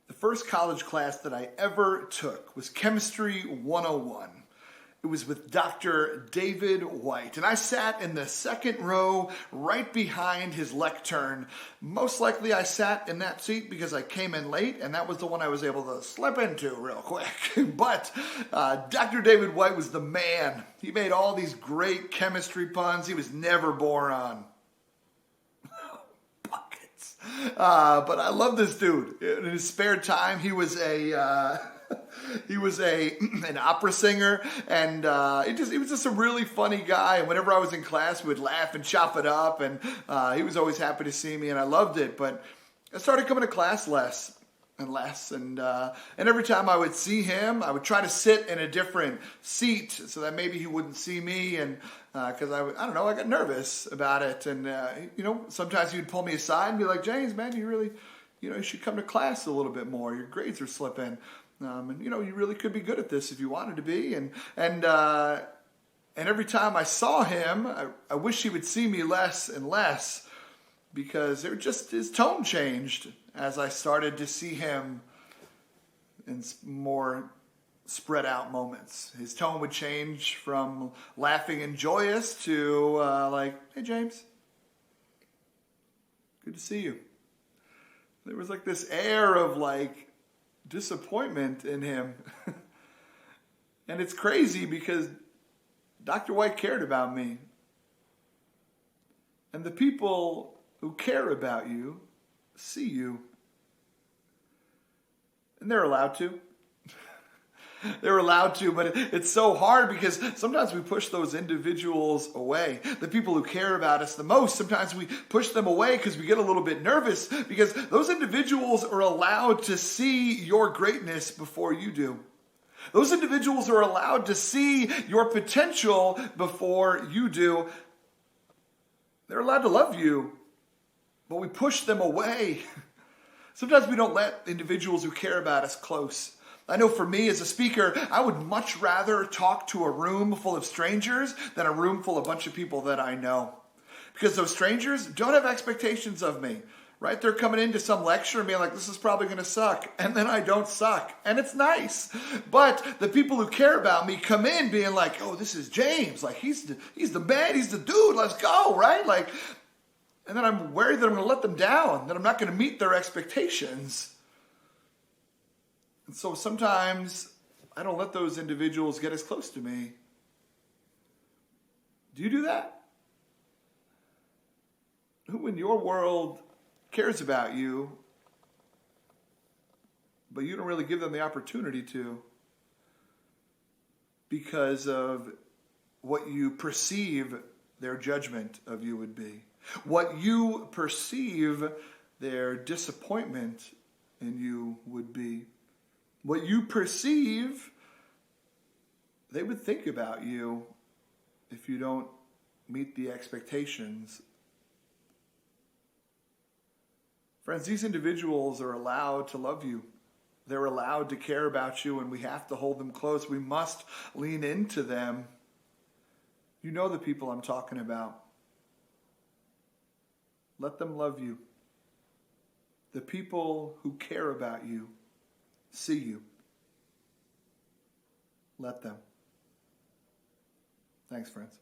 The first college class that I ever took was Chemistry 101. It was with Dr. David White, and I sat in the second row right behind his lectern. Most likely I sat in that seat because I came in late, and that was the one I was able to slip into real quick. But Dr. David White was the man. He made all these great chemistry puns. He was never boron. Buckets. But I love this dude. In his spare time, he was an opera singer, and he was just a really funny guy. And whenever I was in class, we would laugh and chop it up, and he was always happy to see me, and I loved it. But I started coming to class less and less, and every time I would see him, I would try to sit in a different seat so that maybe he wouldn't see me, and because I don't know, I got nervous about it, and sometimes he would pull me aside and be like, "James, man, you really, you should come to class a little bit more. Your grades are slipping." You really could be good at this if you wanted to be. And every time I saw him, I wish he would see me less and less, because his tone changed as I started to see him in more spread out moments. His tone would change from laughing and joyous to like, "Hey, James, good to see you." There was like this air of like disappointment in him. And it's crazy because Dr. White cared about me. And the people who care about you see you. And they're allowed to. They're allowed to, but it's so hard because sometimes we push those individuals away. The people who care about us the most, sometimes we push them away because we get a little bit nervous, because those individuals are allowed to see your greatness before you do. Those individuals are allowed to see your potential before you do. They're allowed to love you, but we push them away. Sometimes we don't let individuals who care about us close. I know for me as a speaker, I would much rather talk to a room full of strangers than a room full of a bunch of people that I know. Because those strangers don't have expectations of me, right? They're coming into some lecture and being like, "This is probably going to suck." And then I don't suck. And it's nice. But the people who care about me come in being like, "Oh, this is James. Like, he's the man. He's the dude. Let's go," right? Like, and then I'm worried that I'm going to let them down, that I'm not going to meet their expectations. And so sometimes I don't let those individuals get as close to me. Do you do that? Who in your world cares about you, but you don't really give them the opportunity to, because of what you perceive their judgment of you would be, what you perceive their disappointment in you would be, what you perceive they would think about you if you don't meet the expectations. Friends, these individuals are allowed to love you. They're allowed to care about you, and we have to hold them close. We must lean into them. You know the people I'm talking about. Let them love you. The people who care about you see you. Let them. Thanks, friends.